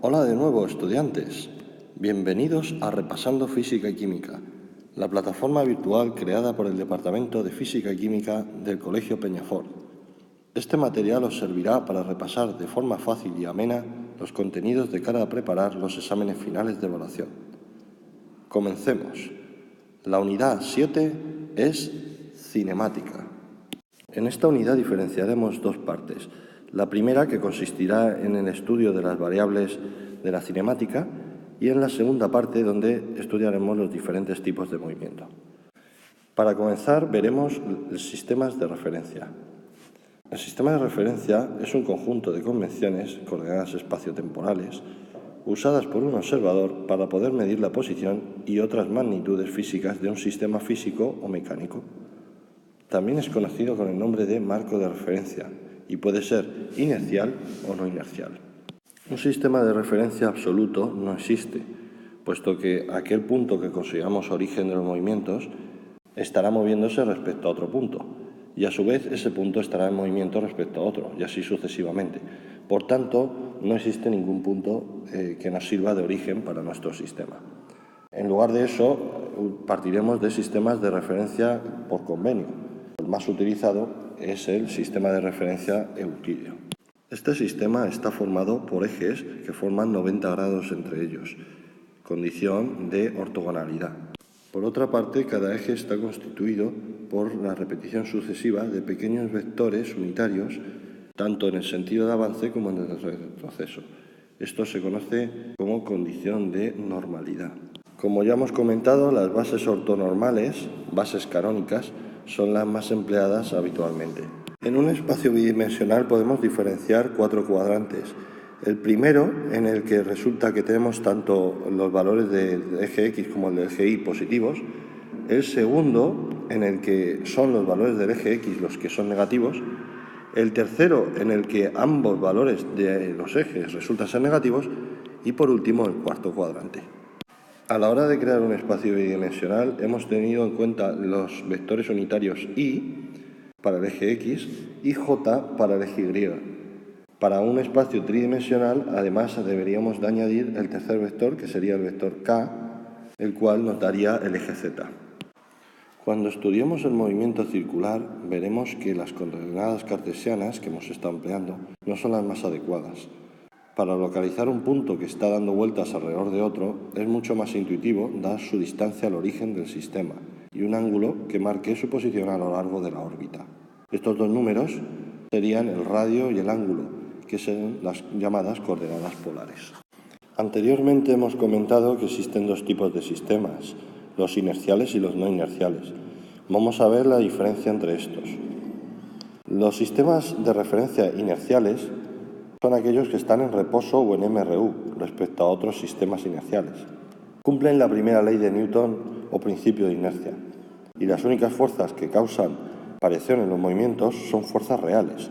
Hola de nuevo, estudiantes. Bienvenidos a Repasando Física y Química, la plataforma virtual creada por el Departamento de Física y Química del Colegio Peñafort. Este material os servirá para repasar de forma fácil y amena los contenidos de cara a preparar los exámenes finales de evaluación. Comencemos. La unidad 7 es cinemática. En esta unidad diferenciaremos dos partes. La primera, que consistirá en el estudio de las variables de la cinemática, y en la segunda parte, donde estudiaremos los diferentes tipos de movimiento. Para comenzar, veremos los sistemas de referencia. El sistema de referencia es un conjunto de convenciones, coordenadas espaciotemporales, usadas por un observador para poder medir la posición y otras magnitudes físicas de un sistema físico o mecánico. También es conocido con el nombre de marco de referencia y puede ser inercial o no inercial. Un sistema de referencia absoluto no existe, puesto que aquel punto que consideramos origen de los movimientos estará moviéndose respecto a otro punto, y a su vez ese punto estará en movimiento respecto a otro, y así sucesivamente. Por tanto, no existe ningún punto que nos sirva de origen para nuestro sistema. En lugar de eso, partiremos de sistemas de referencia por convenio. El más utilizado es el sistema de referencia euclídeo. Este sistema está formado por ejes que forman 90 grados entre ellos, condición de ortogonalidad. Por otra parte, cada eje está constituido por la repetición sucesiva de pequeños vectores unitarios, tanto en el sentido de avance como en el retroceso. Esto se conoce como condición de normalidad. Como ya hemos comentado, las bases ortonormales, bases canónicas, son las más empleadas habitualmente. En un espacio bidimensional podemos diferenciar 4 cuadrantes. El primero, en el que resulta que tenemos tanto los valores del eje X como el del eje Y positivos. El segundo, en el que son los valores del eje X los que son negativos. El tercero, en el que ambos valores de los ejes resultan ser negativos. Y por último, el cuarto cuadrante. A la hora de crear un espacio bidimensional hemos tenido en cuenta los vectores unitarios Y para el eje X y J para el eje Y. Para un espacio tridimensional, además, deberíamos de añadir el tercer vector, que sería el vector K, el cual nos daría el eje Z. Cuando estudiemos el movimiento circular, veremos que las coordenadas cartesianas que hemos estado empleando no son las más adecuadas. Para localizar un punto que está dando vueltas alrededor de otro, es mucho más intuitivo dar su distancia al origen del sistema y un ángulo que marque su posición a lo largo de la órbita. Estos dos números serían el radio y el ángulo, que son las llamadas coordenadas polares. Anteriormente hemos comentado que existen dos tipos de sistemas, los inerciales y los no inerciales. Vamos a ver la diferencia entre estos. Los sistemas de referencia inerciales son aquellos que están en reposo o en MRU respecto a otros sistemas inerciales. Cumplen la primera ley de Newton o principio de inercia, y las únicas fuerzas que causan variación en los movimientos son fuerzas reales.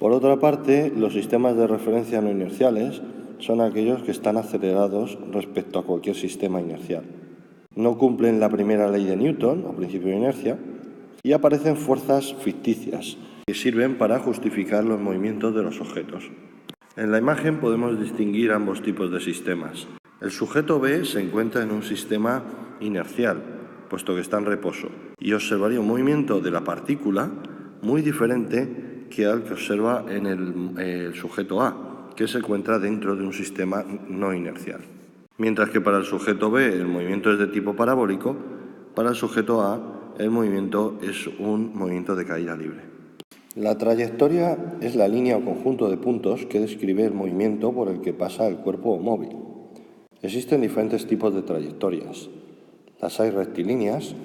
Por otra parte, los sistemas de referencia no inerciales son aquellos que están acelerados respecto a cualquier sistema inercial. No cumplen la primera ley de Newton o principio de inercia y aparecen fuerzas ficticias que sirven para justificar los movimientos de los objetos. En la imagen podemos distinguir ambos tipos de sistemas. El sujeto B se encuentra en un sistema inercial, puesto que está en reposo, y observaría un movimiento de la partícula muy diferente que al que observa en el sujeto A, que se encuentra dentro de un sistema no inercial. Mientras que para el sujeto B el movimiento es de tipo parabólico, para el sujeto A el movimiento es un movimiento de caída libre. La trayectoria es la línea o conjunto de puntos que describe el movimiento por el que pasa el cuerpo móvil. Existen diferentes tipos de trayectorias. Las hay rectilíneas,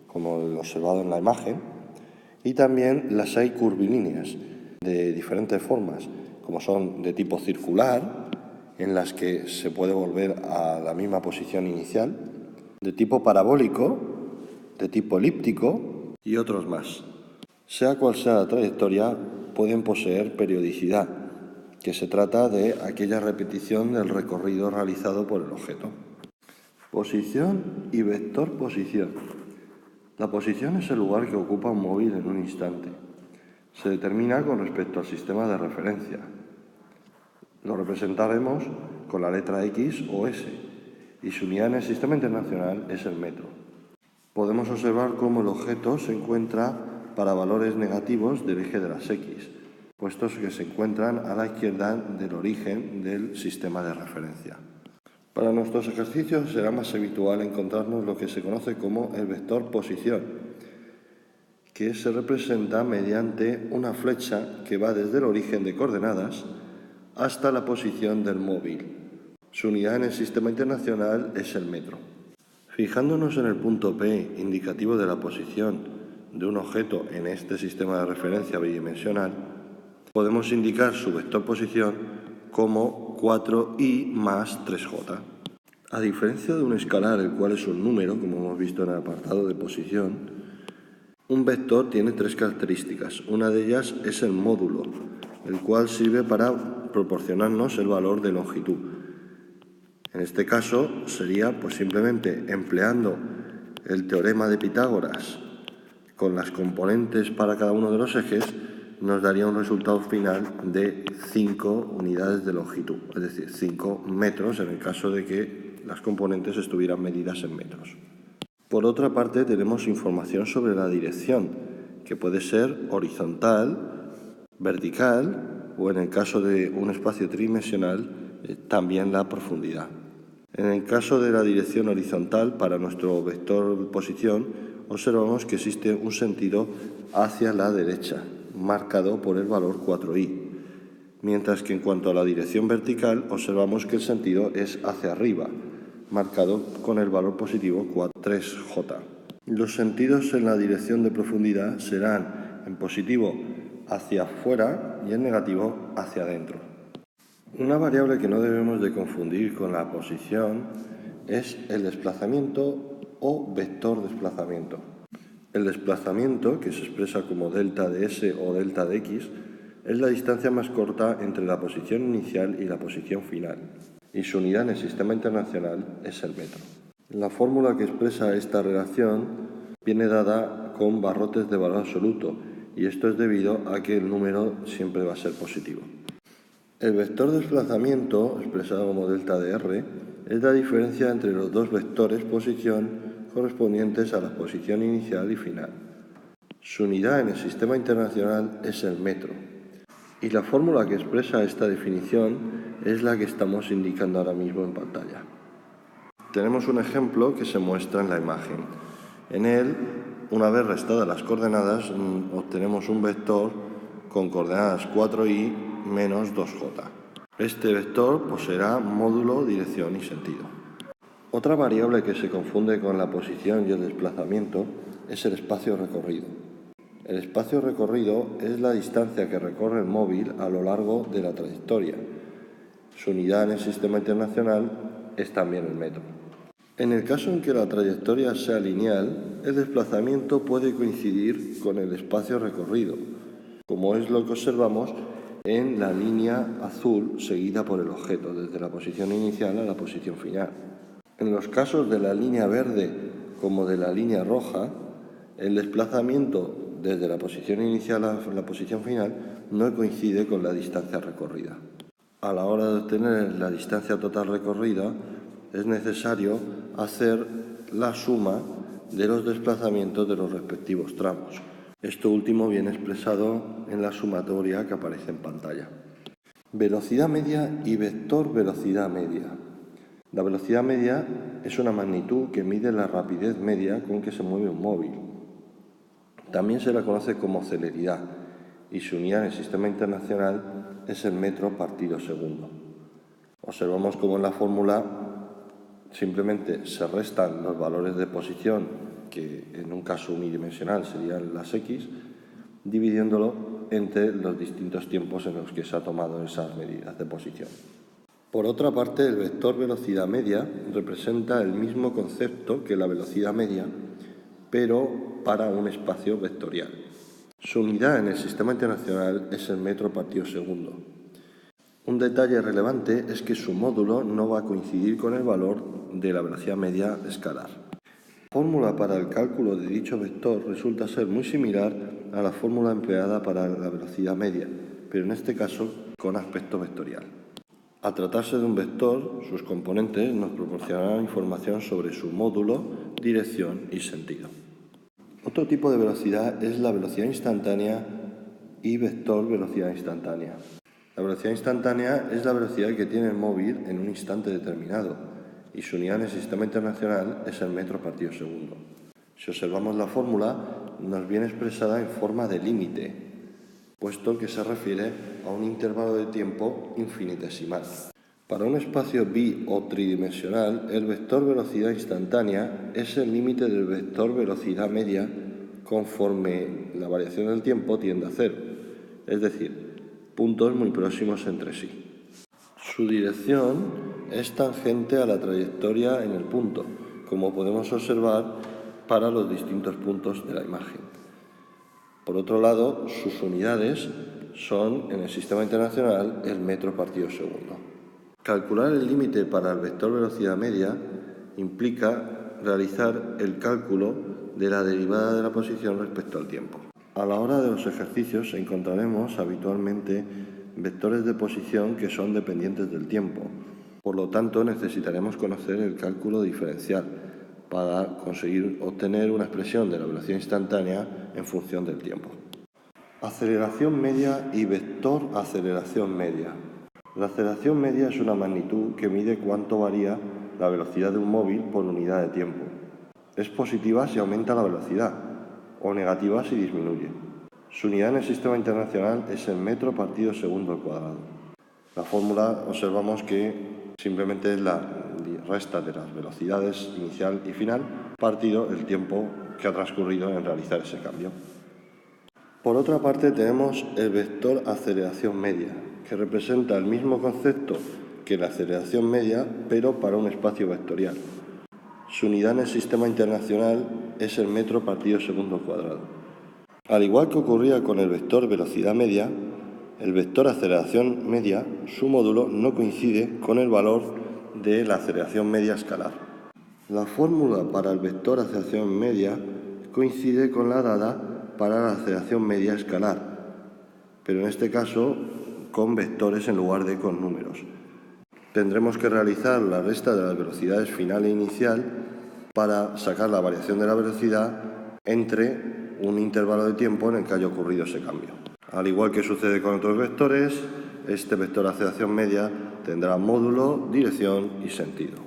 como el observado en la imagen, y también las hay curvilíneas, de diferentes formas, como son de tipo circular, en las que se puede volver a la misma posición inicial, de tipo parabólico, de tipo elíptico y otros más. Sea cual sea la trayectoria, pueden poseer periodicidad, que se trata de aquella repetición del recorrido realizado por el objeto. Posición y vector posición. La posición es el lugar que ocupa un móvil en un instante. Se determina con respecto al sistema de referencia. Lo representaremos con la letra X o S, y su unidad en el sistema internacional es el metro. Podemos observar cómo el objeto se encuentra para valores negativos del eje de las X, puestos que se encuentran a la izquierda del origen del sistema de referencia. Para nuestros ejercicios será más habitual encontrarnos lo que se conoce como el vector posición, que se representa mediante una flecha que va desde el origen de coordenadas hasta la posición del móvil. Su unidad en el sistema internacional es el metro. Fijándonos en el punto P, indicativo de la posición de un objeto en este sistema de referencia bidimensional, podemos indicar su vector posición como 4i más 3j. A diferencia de un escalar, el cual es un número, como hemos visto en el apartado de posición, un vector tiene tres características. Una de ellas es el módulo, el cual sirve para proporcionarnos el valor de longitud. En este caso sería simplemente empleando el teorema de Pitágoras con las componentes para cada uno de los ejes, nos daría un resultado final de 5 unidades de longitud, es decir, 5 metros en el caso de que las componentes estuvieran medidas en metros. Por otra parte, tenemos información sobre la dirección, que puede ser horizontal, vertical o, en el caso de un espacio tridimensional, también la profundidad. En el caso de la dirección horizontal, para nuestro vector posición, observamos que existe un sentido hacia la derecha, marcado por el valor 4i, mientras que en cuanto a la dirección vertical, observamos que el sentido es hacia arriba, marcado con el valor positivo 3j. Los sentidos en la dirección de profundidad serán en positivo hacia afuera y en negativo hacia adentro. Una variable que no debemos de confundir con la posición es el desplazamiento o vector desplazamiento. El desplazamiento, que se expresa como delta de S o delta de X, es la distancia más corta entre la posición inicial y la posición final, y su unidad en el sistema internacional es el metro. La fórmula que expresa esta relación viene dada con barrotes de valor absoluto, y esto es debido a que el número siempre va a ser positivo. El vector desplazamiento, expresado como delta de R, es la diferencia entre los dos vectores posición correspondientes a la posición inicial y final. Su unidad en el sistema internacional es el metro, y la fórmula que expresa esta definición es la que estamos indicando ahora mismo en pantalla. Tenemos un ejemplo que se muestra en la imagen. En él, una vez restadas las coordenadas, obtenemos un vector con coordenadas 4i menos 2j. Este vector poseerá módulo, dirección y sentido. Otra variable que se confunde con la posición y el desplazamiento es el espacio recorrido. El espacio recorrido es la distancia que recorre el móvil a lo largo de la trayectoria. Su unidad en el sistema internacional es también el metro. En el caso en que la trayectoria sea lineal, el desplazamiento puede coincidir con el espacio recorrido, como es lo que observamos en la línea azul seguida por el objeto, desde la posición inicial a la posición final. En los casos de la línea verde como de la línea roja, el desplazamiento desde la posición inicial a la posición final no coincide con la distancia recorrida. A la hora de obtener la distancia total recorrida, es necesario hacer la suma de los desplazamientos de los respectivos tramos. Esto último viene expresado en la sumatoria que aparece en pantalla. Velocidad media y vector velocidad media. La velocidad media es una magnitud que mide la rapidez media con que se mueve un móvil. También se la conoce como celeridad, y su unidad en el sistema internacional es el metro partido segundo. Observamos cómo en la fórmula simplemente se restan los valores de posición, que en un caso unidimensional serían las X, dividiéndolo entre los distintos tiempos en los que se ha tomado esas medidas de posición. Por otra parte, el vector velocidad media representa el mismo concepto que la velocidad media, pero para un espacio vectorial. Su unidad en el sistema internacional es el metro partido segundo. Un detalle relevante es que su módulo no va a coincidir con el valor de la velocidad media escalar. La fórmula para el cálculo de dicho vector resulta ser muy similar a la fórmula empleada para la velocidad media, pero en este caso con aspecto vectorial. Al tratarse de un vector, sus componentes nos proporcionarán información sobre su módulo, dirección y sentido. Otro tipo de velocidad es la velocidad instantánea y vector velocidad instantánea. La velocidad instantánea es la velocidad que tiene el móvil en un instante determinado y su unidad en el sistema internacional es el metro partido segundo. Si observamos la fórmula, nos viene expresada en forma de límite, puesto que se refiere a un intervalo de tiempo infinitesimal. Para un espacio bi o tridimensional, el vector velocidad instantánea es el límite del vector velocidad media conforme la variación del tiempo tiende a cero, es decir, puntos muy próximos entre sí. Su dirección es tangente a la trayectoria en el punto, como podemos observar para los distintos puntos de la imagen. Por otro lado, sus unidades son, en el sistema internacional, el metro partido segundo. Calcular el límite para el vector velocidad media implica realizar el cálculo de la derivada de la posición respecto al tiempo. A la hora de los ejercicios encontraremos habitualmente vectores de posición que son dependientes del tiempo. Por lo tanto, necesitaremos conocer el cálculo diferencial para conseguir obtener una expresión de la velocidad instantánea en función del tiempo. Aceleración media y vector aceleración media. La aceleración media es una magnitud que mide cuánto varía la velocidad de un móvil por unidad de tiempo. Es positiva si aumenta la velocidad o negativa si disminuye. Su unidad en el sistema internacional es el metro partido segundo al cuadrado. La fórmula observamos que simplemente es la resta de las velocidades inicial y final partido el tiempo que ha transcurrido en realizar ese cambio. Por otra parte tenemos el vector aceleración media, que representa el mismo concepto que la aceleración media, pero para un espacio vectorial. Su unidad en el sistema internacional es el metro partido segundo al cuadrado. Al igual que ocurría con el vector velocidad media, el vector aceleración media, su módulo no coincide con el valor de la aceleración media escalar. La fórmula para el vector aceleración media coincide con la dada para la aceleración media escalar, pero en este caso con vectores en lugar de con números. Tendremos que realizar la resta de las velocidades final e inicial para sacar la variación de la velocidad entre un intervalo de tiempo en el que haya ocurrido ese cambio. Al igual que sucede con otros vectores, este vector aceleración media tendrá módulo, dirección y sentido.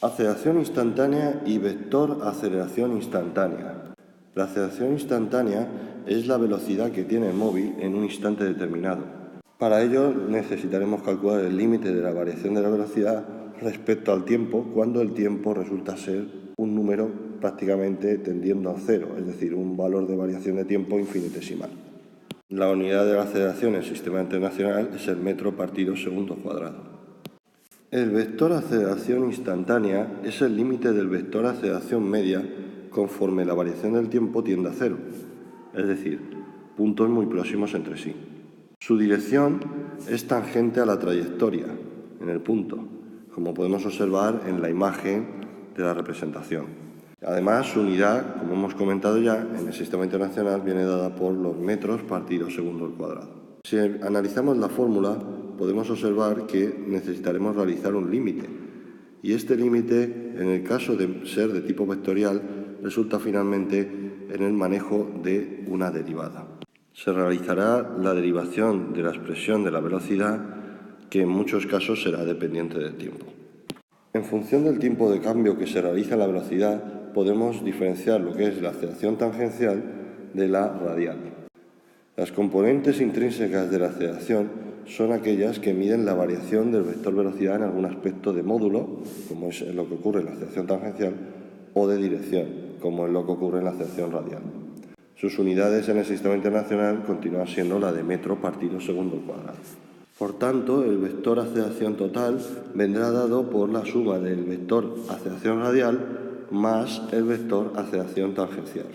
Aceleración instantánea y vector aceleración instantánea. La aceleración instantánea es la velocidad que tiene el móvil en un instante determinado. Para ello necesitaremos calcular el límite de la variación de la velocidad respecto al tiempo cuando el tiempo resulta ser un número prácticamente tendiendo a cero, es decir, un valor de variación de tiempo infinitesimal. La unidad de la aceleración en el sistema internacional es el metro partido segundo cuadrado. El vector aceleración instantánea es el límite del vector aceleración media conforme la variación del tiempo tiende a cero, es decir, puntos muy próximos entre sí. Su dirección es tangente a la trayectoria, en el punto, como podemos observar en la imagen de la representación. Además, su unidad, como hemos comentado ya, en el sistema internacional viene dada por los metros partido segundo al cuadrado. Si analizamos la fórmula, podemos observar que necesitaremos realizar un límite, y este límite, en el caso de ser de tipo vectorial, resulta finalmente en el manejo de una derivada. Se realizará la derivación de la expresión de la velocidad, que en muchos casos será dependiente del tiempo. En función del tiempo de cambio que se realiza en la velocidad, podemos diferenciar lo que es la aceleración tangencial de la radial. Las componentes intrínsecas de la aceleración son aquellas que miden la variación del vector velocidad en algún aspecto de módulo, como es lo que ocurre en la aceleración tangencial, o de dirección, como es lo que ocurre en la aceleración radial. Sus unidades en el sistema internacional continúan siendo la de metro partido segundo al cuadrado. Por tanto, el vector aceleración total vendrá dado por la suma del vector aceleración radial más el vector aceleración tangencial.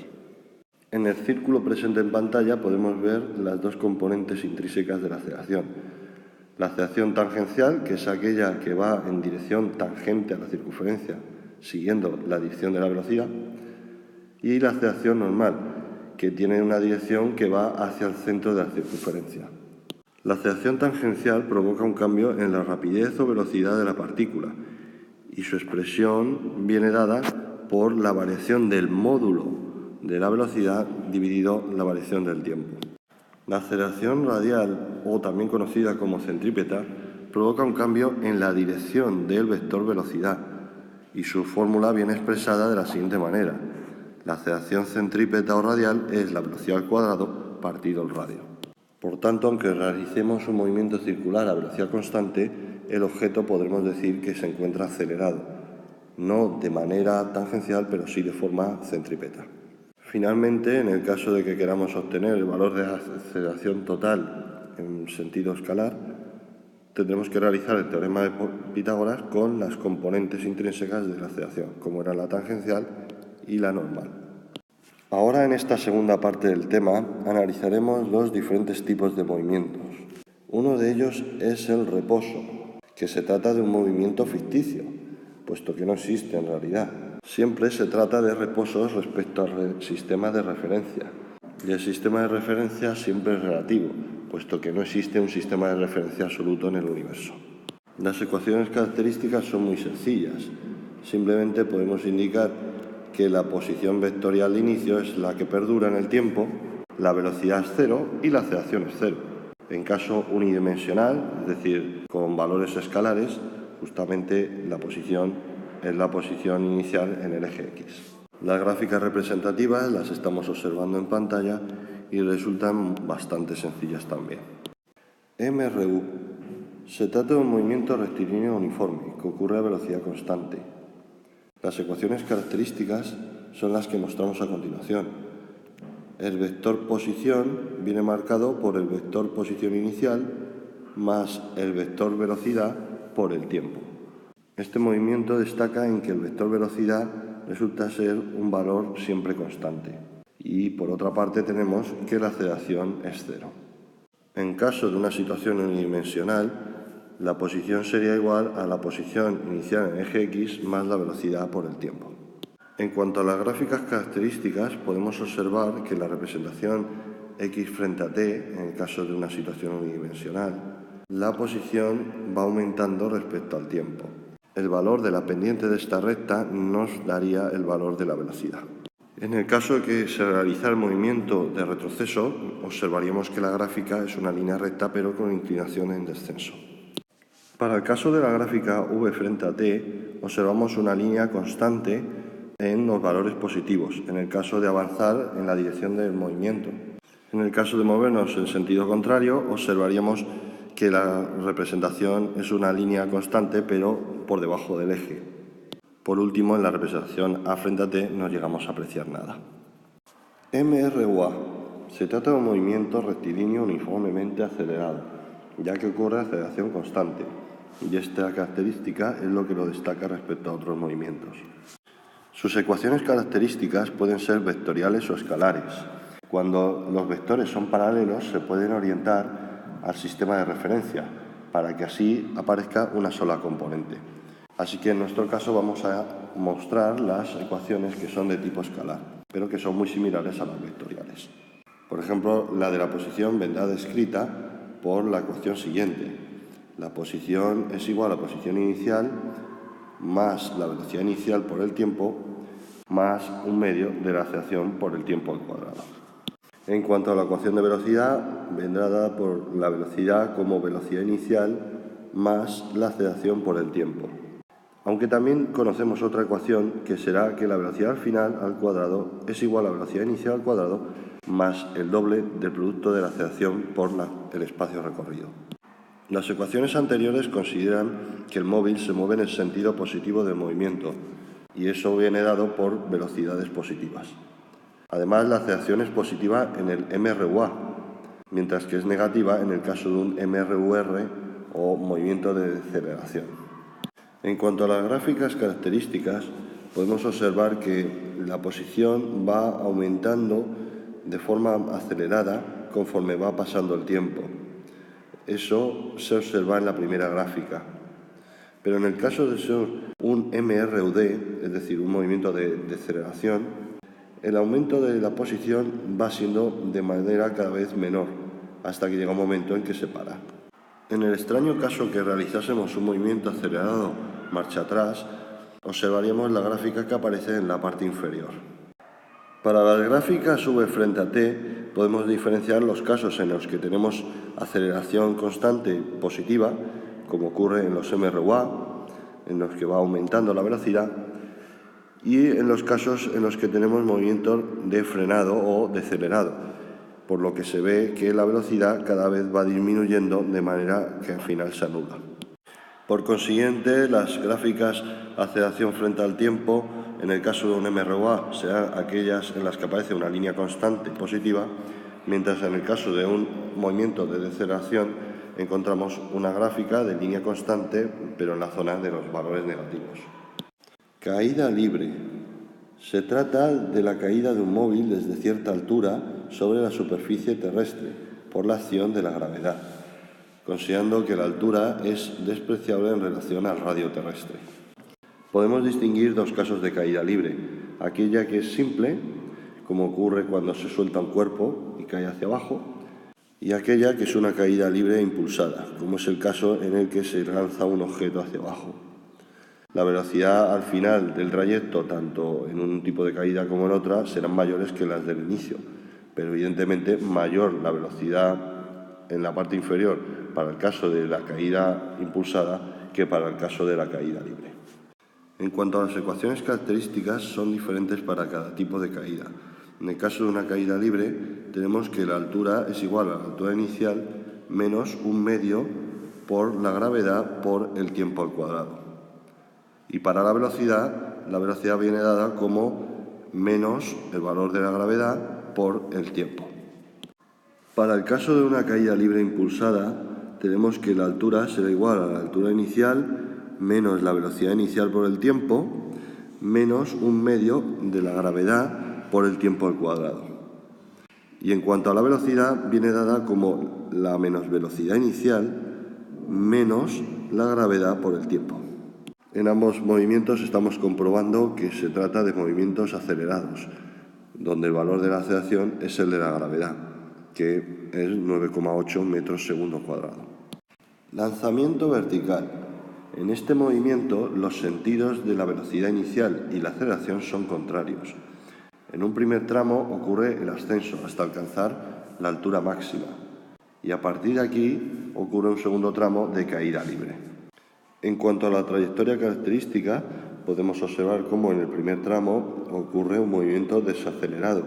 En el círculo presente en pantalla podemos ver las dos componentes intrínsecas de la aceleración. La aceleración tangencial, que es aquella que va en dirección tangente a la circunferencia, siguiendo la dirección de la velocidad, y la aceleración normal, que tiene una dirección que va hacia el centro de la circunferencia. La aceleración tangencial provoca un cambio en la rapidez o velocidad de la partícula y su expresión viene dada por la variación del módulo de la velocidad dividido la variación del tiempo. La aceleración radial, o también conocida como centrípeta, provoca un cambio en la dirección del vector velocidad y su fórmula viene expresada de la siguiente manera. La aceleración centrípeta o radial es la velocidad al cuadrado partido el radio. Por tanto, aunque realicemos un movimiento circular a velocidad constante, el objeto podremos decir que se encuentra acelerado, no de manera tangencial, pero sí de forma centrípeta. Finalmente, en el caso de que queramos obtener el valor de aceleración total en sentido escalar, tendremos que realizar el teorema de Pitágoras con las componentes intrínsecas de la aceleración, como era la tangencial y la normal. Ahora, en esta segunda parte del tema, analizaremos los diferentes tipos de movimientos. Uno de ellos es el reposo, que se trata de un movimiento ficticio, puesto que no existe en realidad. Siempre se trata de reposos respecto al sistema de referencia. Y el sistema de referencia siempre es relativo, puesto que no existe un sistema de referencia absoluto en el universo. Las ecuaciones características son muy sencillas. Simplemente podemos indicar que la posición vectorial de inicio es la que perdura en el tiempo, la velocidad es cero y la aceleración es cero. En caso unidimensional, es decir, con valores escalares, justamente la posición es la posición inicial en el eje X. Las gráficas representativas las estamos observando en pantalla y resultan bastante sencillas también. MRU. Se trata de un movimiento rectilíneo uniforme que ocurre a velocidad constante. Las ecuaciones características son las que mostramos a continuación. El vector posición viene marcado por el vector posición inicial más el vector velocidad por el tiempo. Este movimiento destaca en que el vector velocidad resulta ser un valor siempre constante y por otra parte tenemos que la aceleración es cero. En caso de una situación unidimensional, la posición sería igual a la posición inicial en el eje X más la velocidad por el tiempo. En cuanto a las gráficas características, podemos observar que la representación X frente a T, en el caso de una situación unidimensional, la posición va aumentando respecto al tiempo. El valor de la pendiente de esta recta nos daría el valor de la velocidad. En el caso de que se realizara el movimiento de retroceso, observaríamos que la gráfica es una línea recta pero con inclinación en descenso. Para el caso de la gráfica V frente a T, observamos una línea constante en los valores positivos, en el caso de avanzar en la dirección del movimiento. En el caso de movernos en sentido contrario, observaríamos que la representación es una línea constante, pero por debajo del eje. Por último, en la representación A frente a T no llegamos a apreciar nada. MRUA. Se trata de un movimiento rectilíneo uniformemente acelerado, ya que ocurre aceleración constante, y esta característica es lo que lo destaca respecto a otros movimientos. Sus ecuaciones características pueden ser vectoriales o escalares. Cuando los vectores son paralelos, se pueden orientar al sistema de referencia, para que así aparezca una sola componente. Así que en nuestro caso vamos a mostrar las ecuaciones que son de tipo escalar, pero que son muy similares a las vectoriales. Por ejemplo, la de la posición vendrá descrita por la ecuación siguiente. La posición es igual a la posición inicial más la velocidad inicial por el tiempo más un medio de la aceleración por el tiempo al cuadrado. En cuanto a la ecuación de velocidad, vendrá dada por la velocidad como velocidad inicial más la aceleración por el tiempo. Aunque también conocemos otra ecuación que será que la velocidad final al cuadrado es igual a la velocidad inicial al cuadrado más el doble del producto de la aceleración por el espacio recorrido. Las ecuaciones anteriores consideran que el móvil se mueve en el sentido positivo del movimiento y eso viene dado por velocidades positivas. Además, la aceleración es positiva en el MRUA, mientras que es negativa en el caso de un MRUR o movimiento de deceleración. En cuanto a las gráficas características, podemos observar que la posición va aumentando de forma acelerada conforme va pasando el tiempo. Eso se observa en la primera gráfica. Pero en el caso de ser un MRUD, es decir, un movimiento de deceleración, el aumento de la posición va siendo de manera cada vez menor, hasta que llega un momento en que se para. En el extraño caso que realizásemos un movimiento acelerado marcha atrás, observaríamos la gráfica que aparece en la parte inferior. Para las gráficas V frente a T podemos diferenciar los casos en los que tenemos aceleración constante positiva, como ocurre en los MRUA, en los que va aumentando la velocidad, y en los casos en los que tenemos movimiento de frenado o decelerado, por lo que se ve que la velocidad cada vez va disminuyendo de manera que al final se anula. Por consiguiente, las gráficas aceleración frente al tiempo, en el caso de un MRUA, serán aquellas en las que aparece una línea constante positiva, mientras en el caso de un movimiento de deceleración encontramos una gráfica de línea constante, pero en la zona de los valores negativos. Caída libre. Se trata de la caída de un móvil desde cierta altura sobre la superficie terrestre por la acción de la gravedad, considerando que la altura es despreciable en relación al radio terrestre. Podemos distinguir dos casos de caída libre: aquella que es simple, como ocurre cuando se suelta un cuerpo y cae hacia abajo, y aquella que es una caída libre e impulsada, como es el caso en el que se lanza un objeto hacia abajo. La velocidad al final del trayecto, tanto en un tipo de caída como en otra, serán mayores que las del inicio, pero evidentemente mayor la velocidad en la parte inferior para el caso de la caída impulsada que para el caso de la caída libre. En cuanto a las ecuaciones características, son diferentes para cada tipo de caída. En el caso de una caída libre, tenemos que la altura es igual a la altura inicial menos un medio por la gravedad por el tiempo al cuadrado. Y para la velocidad viene dada como menos el valor de la gravedad por el tiempo. Para el caso de una caída libre impulsada, tenemos que la altura será igual a la altura inicial menos la velocidad inicial por el tiempo, menos un medio de la gravedad por el tiempo al cuadrado. Y en cuanto a la velocidad, viene dada como la menos velocidad inicial menos la gravedad por el tiempo. En ambos movimientos estamos comprobando que se trata de movimientos acelerados, donde el valor de la aceleración es el de la gravedad, que es 9,8 metros segundo cuadrado. Lanzamiento vertical. En este movimiento, los sentidos de la velocidad inicial y la aceleración son contrarios. En un primer tramo ocurre el ascenso hasta alcanzar la altura máxima, y a partir de aquí ocurre un segundo tramo de caída libre. En cuanto a la trayectoria característica, podemos observar cómo en el primer tramo ocurre un movimiento desacelerado,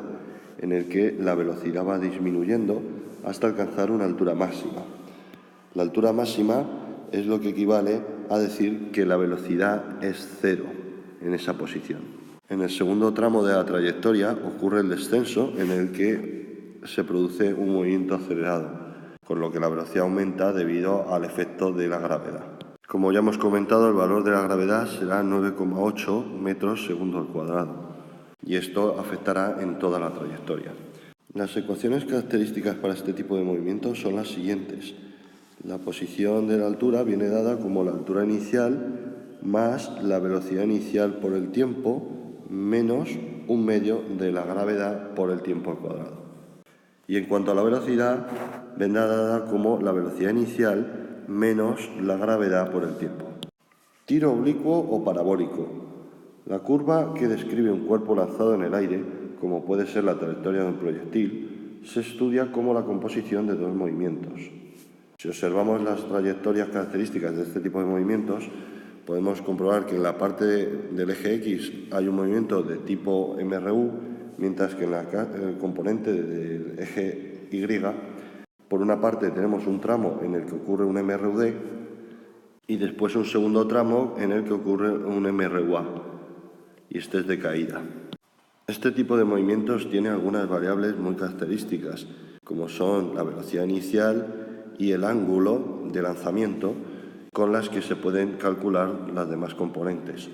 en el que la velocidad va disminuyendo hasta alcanzar una altura máxima. La altura máxima es lo que equivale a decir que la velocidad es cero en esa posición. En el segundo tramo de la trayectoria ocurre el descenso, en el que se produce un movimiento acelerado, con lo que la velocidad aumenta debido al efecto de la gravedad. Como ya hemos comentado, el valor de la gravedad será 9,8 metros segundo al cuadrado, y esto afectará en toda la trayectoria. Las ecuaciones características para este tipo de movimientos son las siguientes. La posición de la altura viene dada como la altura inicial más la velocidad inicial por el tiempo menos un medio de la gravedad por el tiempo al cuadrado. Y en cuanto a la velocidad, vendrá dada como la velocidad inicial menos la gravedad por el tiempo. Tiro oblicuo o parabólico. La curva que describe un cuerpo lanzado en el aire, como puede ser la trayectoria de un proyectil, se estudia como la composición de dos movimientos. Si observamos las trayectorias características de este tipo de movimientos, podemos comprobar que en la parte del eje X hay un movimiento de tipo MRU, mientras que en el componente del eje Y, por una parte tenemos un tramo en el que ocurre un MRUD y después un segundo tramo en el que ocurre un MRUA, y este es de caída. Este tipo de movimientos tiene algunas variables muy características, como son la velocidad inicial y el ángulo de lanzamiento, con las que se pueden calcular las demás componentes.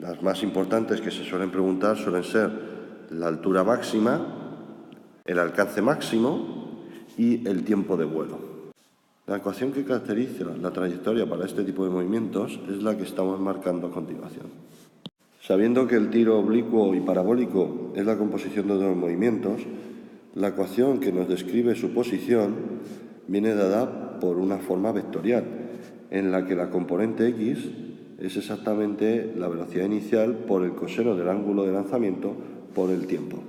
Las más importantes que se suelen preguntar suelen ser la altura máxima, el alcance máximo y el tiempo de vuelo. La ecuación que caracteriza la trayectoria para este tipo de movimientos es la que estamos marcando a continuación. Sabiendo que el tiro oblicuo y parabólico es la composición de dos movimientos, La ecuación que nos describe su posición viene dada por una forma vectorial, en la que la componente x es exactamente la velocidad inicial por el coseno del ángulo de lanzamiento por el tiempo.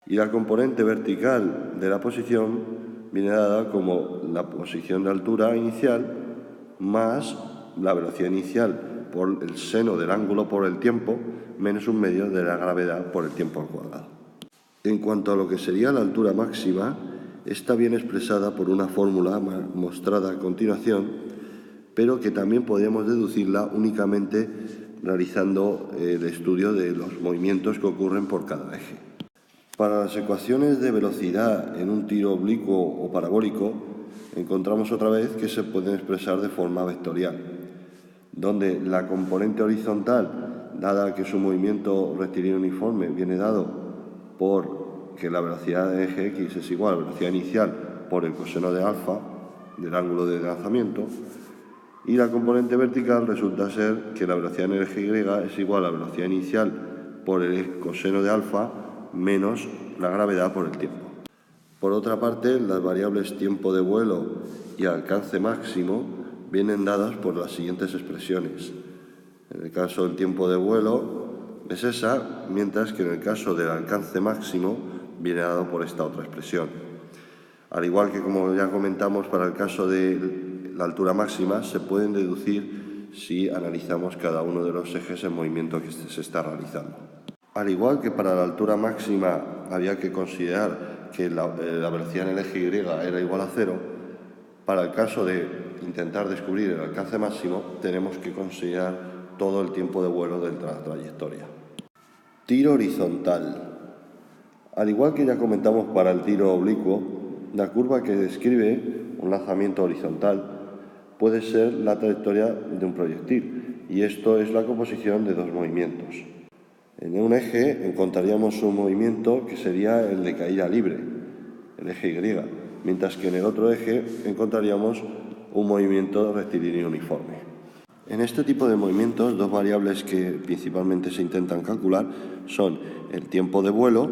Y la componente vertical de la posición viene dada como la posición de altura inicial más la velocidad inicial por el seno del ángulo por el tiempo menos un medio de la gravedad por el tiempo al cuadrado. En cuanto a lo que sería la altura máxima, está bien expresada por una fórmula mostrada a continuación, pero que también podemos deducirla únicamente realizando el estudio de los movimientos que ocurren por cada eje. Para las ecuaciones de velocidad en un tiro oblicuo o parabólico, encontramos otra vez que se pueden expresar de forma vectorial, donde la componente horizontal, dada que su movimiento rectilíneo uniforme viene dado por que la velocidad de eje x es igual a la velocidad inicial por el coseno de alfa del ángulo de lanzamiento, y la componente vertical resulta ser que la velocidad en el eje y es igual a la velocidad inicial por el coseno de alfa menos la gravedad por el tiempo. Por otra parte, las variables tiempo de vuelo y alcance máximo vienen dadas por las siguientes expresiones. En el caso del tiempo de vuelo es esa, mientras que en el caso del alcance máximo viene dado por esta otra expresión. Al igual que, como ya comentamos, para el caso de la altura máxima se pueden deducir si analizamos cada uno de los ejes en movimiento que se está realizando. Al igual que para la altura máxima había que considerar que la velocidad en el eje Y era igual a 0, para el caso de intentar descubrir el alcance máximo tenemos que considerar todo el tiempo de vuelo de la trayectoria. Tiro horizontal. Al igual que ya comentamos para el tiro oblicuo, la curva que describe un lanzamiento horizontal puede ser la trayectoria de un proyectil, y esto es la composición de dos movimientos. En un eje encontraríamos un movimiento que sería el de caída libre, el eje Y, mientras que en el otro eje encontraríamos un movimiento rectilíneo uniforme. En este tipo de movimientos, dos variables que principalmente se intentan calcular son el tiempo de vuelo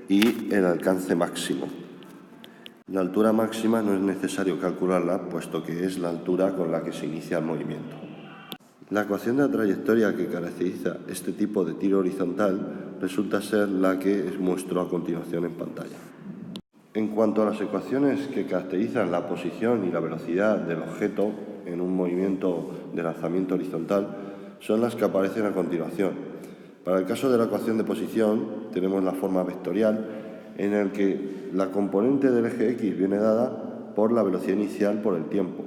y el alcance máximo. La altura máxima no es necesario calcularla, puesto que es la altura con la que se inicia el movimiento. La ecuación de la trayectoria que caracteriza este tipo de tiro horizontal resulta ser la que muestro a continuación en pantalla. En cuanto a las ecuaciones que caracterizan la posición y la velocidad del objeto en un movimiento de lanzamiento horizontal, son las que aparecen a continuación. Para el caso de la ecuación de posición, tenemos la forma vectorial, en el que la componente del eje x viene dada por la velocidad inicial por el tiempo,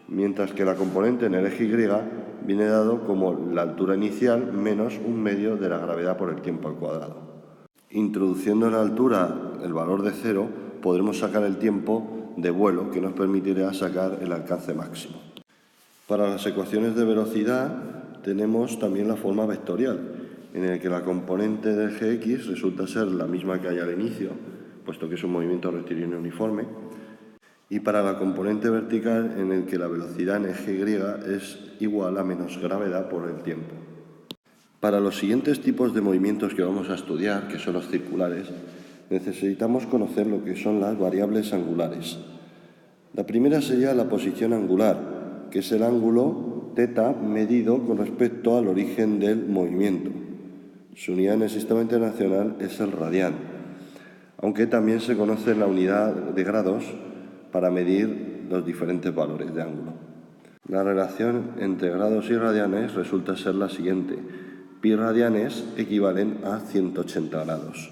mientras que la componente en el eje y viene dado como la altura inicial menos un medio de la gravedad por el tiempo al cuadrado. Introduciendo en la altura el valor de 0, podremos sacar el tiempo de vuelo, que nos permitirá sacar el alcance máximo. Para las ecuaciones de velocidad tenemos también la forma vectorial, en el que la componente del eje x resulta ser la misma que hay al inicio, puesto que es un movimiento rectilíneo uniforme, y para la componente vertical, en el que la velocidad en eje y es igual a menos gravedad por el tiempo. Para los siguientes tipos de movimientos que vamos a estudiar, que son los circulares, necesitamos conocer lo que son las variables angulares. La primera sería la posición angular, que es el ángulo θ medido con respecto al origen del movimiento. Su unidad en el sistema internacional es el radián, aunque también se conoce la unidad de grados para medir los diferentes valores de ángulo. La relación entre grados y radianes resulta ser la siguiente. Pi radianes equivalen a 180 grados.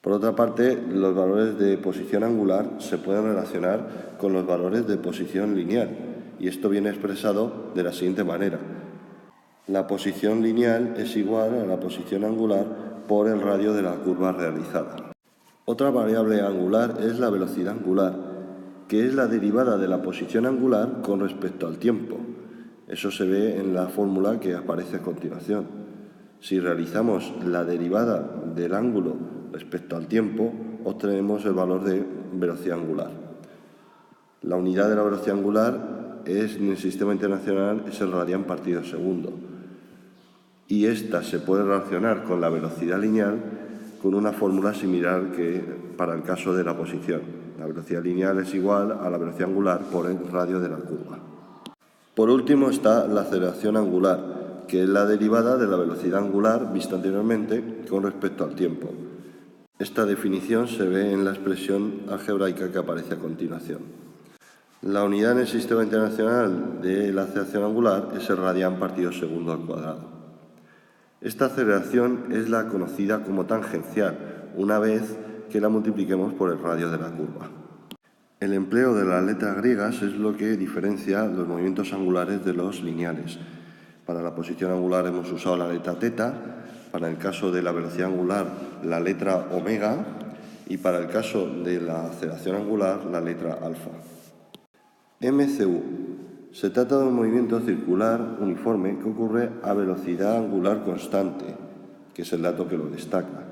Por otra parte, los valores de posición angular se pueden relacionar con los valores de posición lineal, y esto viene expresado de la siguiente manera. La posición lineal es igual a la posición angular por el radio de la curva realizada. Otra variable angular es la velocidad angular, que es la derivada de la posición angular con respecto al tiempo. Eso se ve en la fórmula que aparece a continuación. Si realizamos la derivada del ángulo respecto al tiempo, obtenemos el valor de velocidad angular. La unidad de la velocidad angular en el sistema internacional es el radián partido segundo. Y esta se puede relacionar con la velocidad lineal con una fórmula similar que para el caso de la posición. La velocidad lineal es igual a la velocidad angular por el radio de la curva. Por último está la aceleración angular, que es la derivada de la velocidad angular vista anteriormente con respecto al tiempo. Esta definición se ve en la expresión algebraica que aparece a continuación. La unidad en el Sistema Internacional de la Aceleración Angular es el radián partido segundo al cuadrado. Esta aceleración es la conocida como tangencial, una vez que la multipliquemos por el radio de la curva. El empleo de las letras griegas es lo que diferencia los movimientos angulares de los lineales. Para la posición angular hemos usado la letra teta, para el caso de la velocidad angular la letra omega y para el caso de la aceleración angular la letra alfa. MCU. Se trata de un movimiento circular uniforme que ocurre a velocidad angular constante, que es el dato que lo destaca.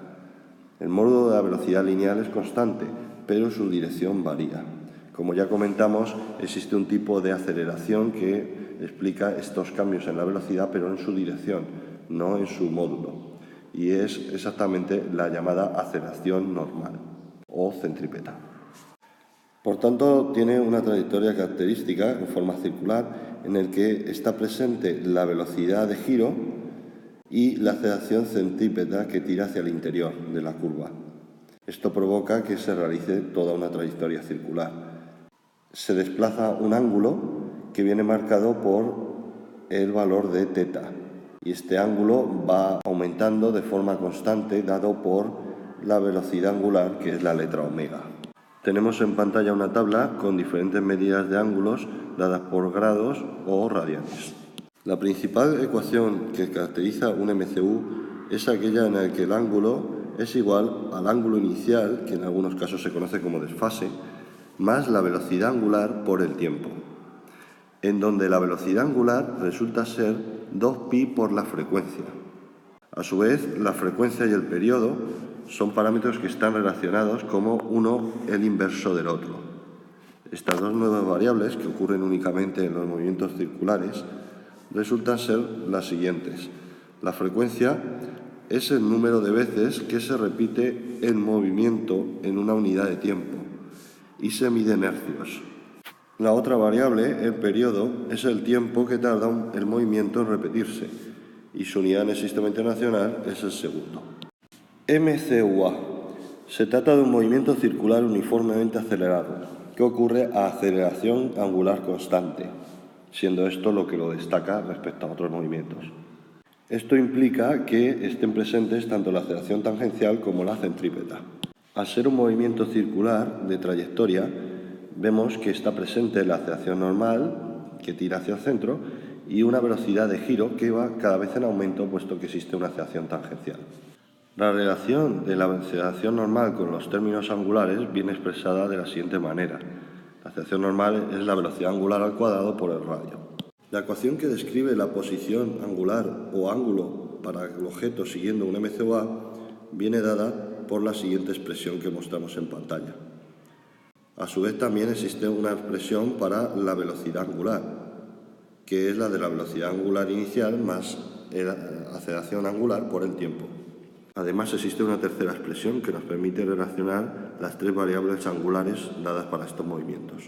El módulo de la velocidad lineal es constante, pero su dirección varía. Como ya comentamos, existe un tipo de aceleración que explica estos cambios en la velocidad, pero en su dirección, no en su módulo. Y es exactamente la llamada aceleración normal o centrípeta. Por tanto, tiene una trayectoria característica en forma circular en el que está presente la velocidad de giro y la aceleración centrípeta que tira hacia el interior de la curva. Esto provoca que se realice toda una trayectoria circular. Se desplaza un ángulo que viene marcado por el valor de teta y este ángulo va aumentando de forma constante dado por la velocidad angular, que es la letra omega. Tenemos en pantalla una tabla con diferentes medidas de ángulos dadas por grados o radianes. La principal ecuación que caracteriza un MCU es aquella en la que el ángulo es igual al ángulo inicial, que en algunos casos se conoce como desfase, más la velocidad angular por el tiempo, en donde la velocidad angular resulta ser 2pi por la frecuencia. A su vez, la frecuencia y el periodo son parámetros que están relacionados como uno el inverso del otro. Estas dos nuevas variables, que ocurren únicamente en los movimientos circulares, resultan ser las siguientes. La frecuencia es el número de veces que se repite el movimiento en una unidad de tiempo y se mide en hercios. La otra variable, el periodo, es el tiempo que tarda el movimiento en repetirse y su unidad en el Sistema Internacional es el segundo. MCUA. Se trata de un movimiento circular uniformemente acelerado que ocurre a aceleración angular constante, siendo esto lo que lo destaca respecto a otros movimientos. Esto implica que estén presentes tanto la aceleración tangencial como la centrípeta. Al ser un movimiento circular de trayectoria, vemos que está presente la aceleración normal, que tira hacia el centro, y una velocidad de giro que va cada vez en aumento, puesto que existe una aceleración tangencial. La relación de la aceleración normal con los términos angulares viene expresada de la siguiente manera. La aceleración normal es la velocidad angular al cuadrado por el radio. La ecuación que describe la posición angular o ángulo para el objeto siguiendo un MCUA viene dada por la siguiente expresión que mostramos en pantalla. A su vez también existe una expresión para la velocidad angular, que es la de la velocidad angular inicial más la aceleración angular por el tiempo. Además existe una tercera expresión que nos permite relacionar las tres variables angulares dadas para estos movimientos.